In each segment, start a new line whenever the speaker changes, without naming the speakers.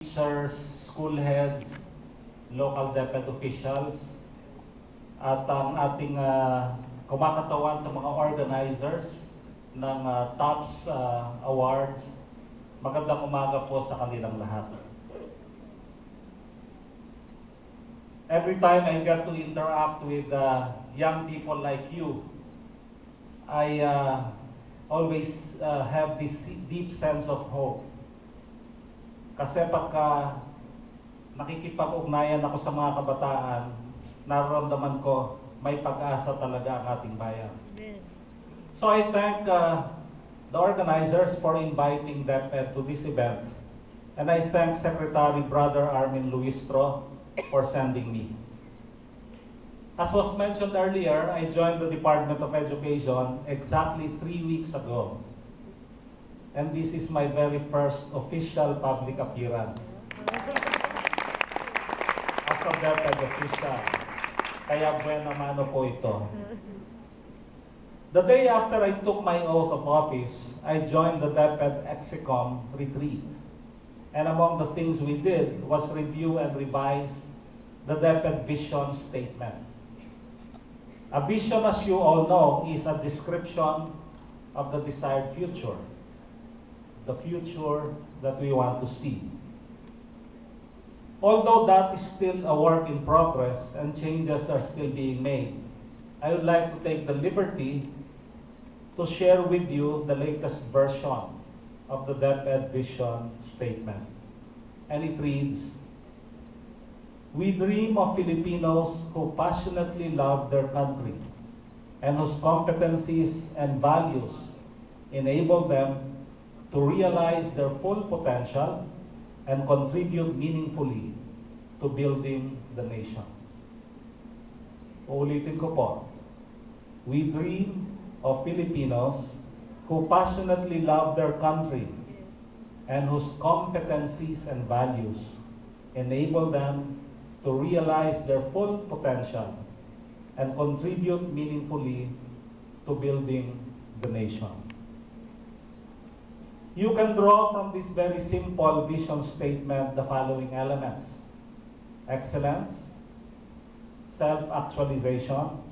teachers, school heads, local DepEd officials, at ang ating kumakatawan sa mga organizers ng TOPS Awards. Magandang umaga po sa kanilang lahat. Every time I get to interact with young people like you, I always have this deep sense of hope. Kasi pagka nakikipag-ugnayan ako sa mga kabataan, nararamdaman ko may pag-asa talaga ang ating bayan. So I thank the organizers for inviting DepEd to this event. And I thank Secretary Brother Armin Luistro for sending me. As was mentioned earlier, I joined the Department of Education exactly 3 weeks ago. And this is my very first official public appearance as a DepEd official. Kaya buena mano po ito. The day after I took my oath of office, I joined the DepEd Execom retreat. And among the things we did was review and revise the DepEd vision statement. A vision, as you all know, is a description of the desired future, the future that we want to see. Although that is still a work in progress and changes are still being made, I would like to take the liberty to share with you the latest version of the DepEd vision statement. And it reads, "We dream of Filipinos who passionately love their country and whose competencies and values enable them to realize their full potential and contribute meaningfully to building the nation." Uulitin ko po. We dream of Filipinos who passionately love their country and whose competencies and values enable them to realize their full potential and contribute meaningfully to building the nation. You can draw from this very simple vision statement the following elements: excellence, self-actualization,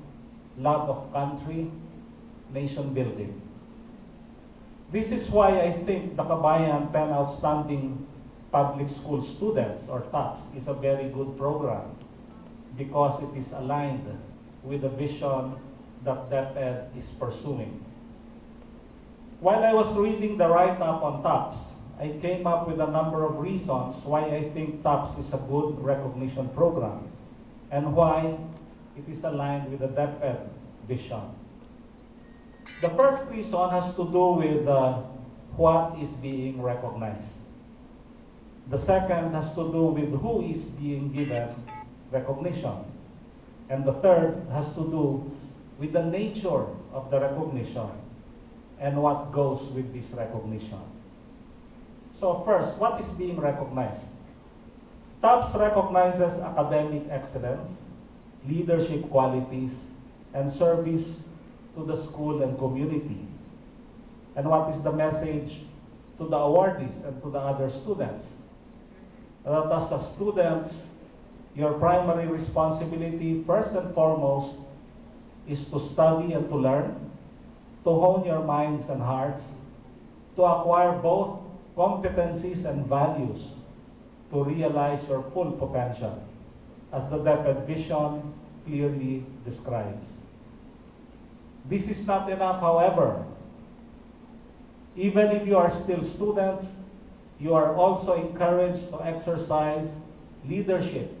love of country, nation building. This is why I think the Kabayan 10 Outstanding Public School Students, or TOPS, is a very good program because it is aligned with the vision that DepEd is pursuing. While I was reading the write-up on TOPS, I came up with a number of reasons why I think TOPS is a good recognition program and why it is aligned with the DepEd vision. The first reason has to do with what is being recognized. The second has to do with who is being given recognition. And the third has to do with the nature of the recognition and what goes with this recognition. So first, what is being recognized? TOPS recognizes academic excellence, leadership qualities, and service to the school and community. And what is the message to the awardees and to the other students? That as a students, your primary responsibility, first and foremost, is to study and to learn, to hone your minds and hearts, to acquire both competencies and values to realize your full potential, as the DepEd vision clearly describes. This is not enough, however. Even if you are still students, you are also encouraged to exercise leadership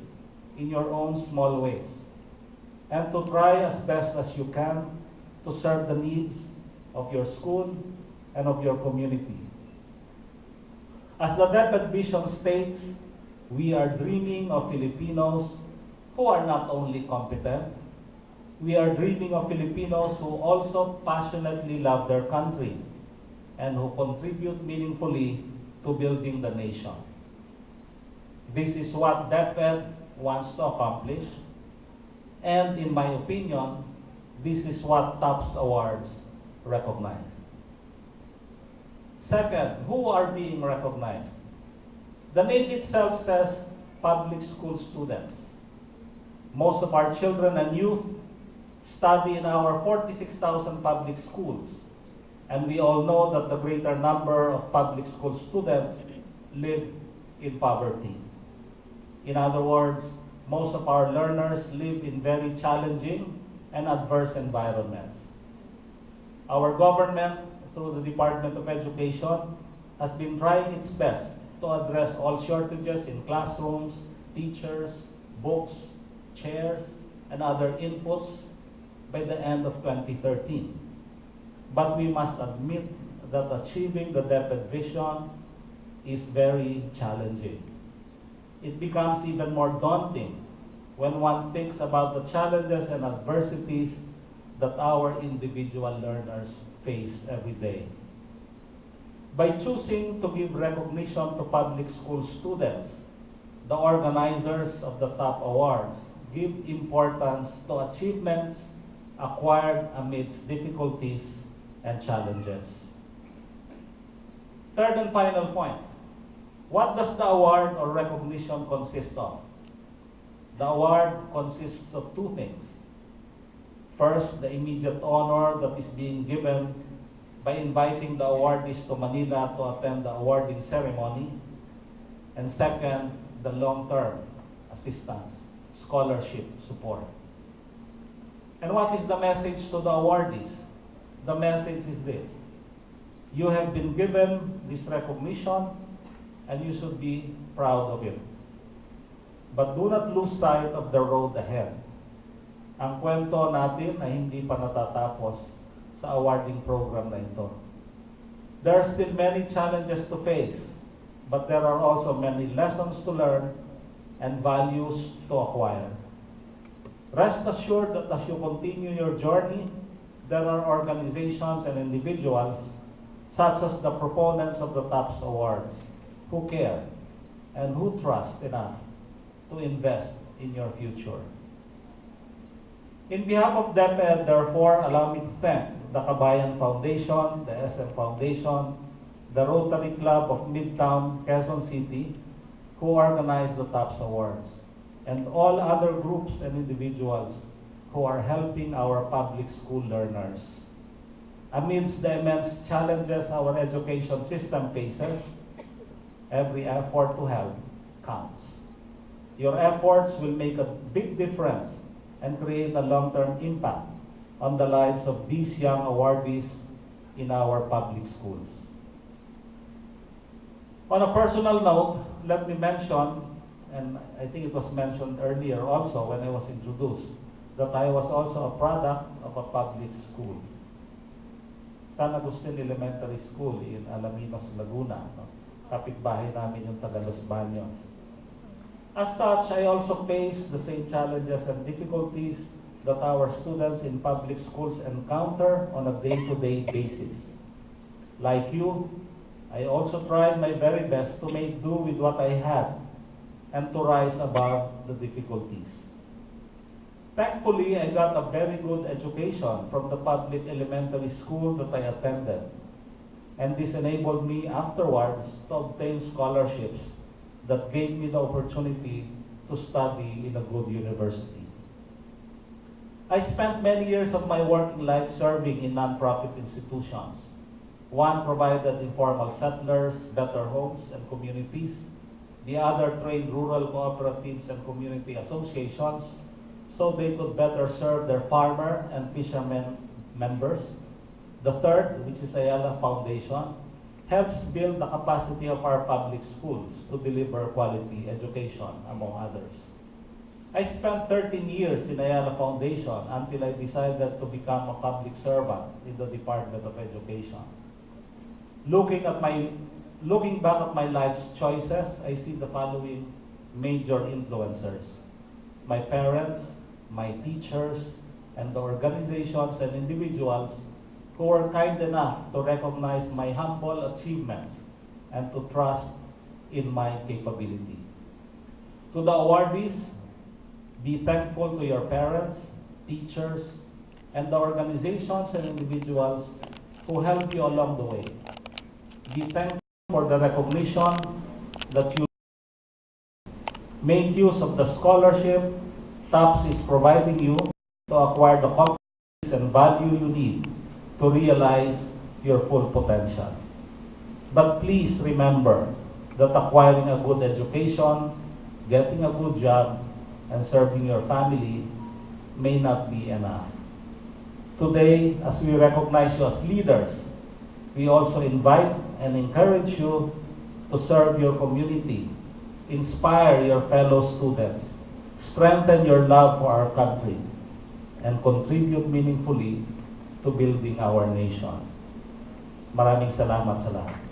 in your own small ways and to try as best as you can to serve the needs of your school and of your community. As the DepEd vision states, we are dreaming of Filipinos who are not only competent, we are dreaming of Filipinos who also passionately love their country and who contribute meaningfully to building the nation. This is what DepEd wants to accomplish, and in my opinion, this is what TOPS Awards recognize. Second, who are being recognized? The name itself says public school students. Most of our children and youth study in our 46,000 public schools. And we all know that the greater number of public school students live in poverty. In other words, most of our learners live in very challenging and adverse environments. Our government, through the Department of Education, has been trying its best to address all shortages in classrooms, teachers, books, chairs, and other inputs by the end of 2013. But we must admit that achieving the DepEd vision is very challenging. It becomes even more daunting when one thinks about the challenges and adversities that our individual learners face every day. By choosing to give recognition to public school students, the organizers of the top awards give importance to achievements acquired amidst difficulties and challenges. Third and final point, what does the award or recognition consist of? The award consists of two things. First, the immediate honor that is being given by inviting the awardees to Manila to attend the awarding ceremony. And second, the long-term assistance, scholarship support. And what is the message to the awardees? The message is this: you have been given this recognition and you should be proud of it. But do not lose sight of the road ahead. Ang kwento natin ay hindi pa natatapos sa awarding program na ito. There are still many challenges to face, but there are also many lessons to learn and values to acquire. Rest assured that as you continue your journey, there are organizations and individuals, such as the proponents of the TOPS Awards, who care and who trust enough to invest in your future. In behalf of DepEd, therefore, allow me to thank the Kabayan Foundation, the SM Foundation, the Rotary Club of Midtown, Quezon City, who organized the TOPS Awards, and all other groups and individuals who are helping our public school learners. Amidst the immense challenges our education system faces, every effort to help counts. Your efforts will make a big difference and create a long-term impact on the lives of these young awardees in our public schools. On a personal note, let me mention, and I think it was mentioned earlier also when I was introduced, that I was also a product of a public school. San Agustin Elementary School in Alaminos, Laguna. No? Kapitbahay namin yung taga Los Baños. As such, I also face the same challenges and difficulties that our students in public schools encounter on a day-to-day basis. Like you, I also tried my very best to make do with what I had and to rise above the difficulties. Thankfully, I got a very good education from the public elementary school that I attended, and this enabled me afterwards to obtain scholarships that gave me the opportunity to study in a good university. I spent many years of my working life serving in nonprofit institutions. One provided informal settlers better homes and communities. The other trained rural cooperatives and community associations so they could better serve their farmer and fishermen members. The third, which is Ayala Foundation, helps build the capacity of our public schools to deliver quality education, among others. I spent 13 years in Ayala Foundation until I decided to become a public servant in the Department of Education. Looking back at my life's choices, I see the following major influencers: my parents, my teachers, and the organizations and individuals who were kind enough to recognize my humble achievements and to trust in my capability. To the awardees, be thankful to your parents, teachers, and the organizations and individuals who helped you along the way. Be thankful for the recognition that you Make use of the scholarship TAPS is providing you to acquire the competencies and value you need to realize your full potential. But please remember that acquiring a good education, getting a good job, and serving your family may not be enough. Today, as we recognize you as leaders, we also invite and encourage you to serve your community, inspire your fellow students, strengthen your love for our country, and contribute meaningfully to building our nation. Maraming salamat sa lahat.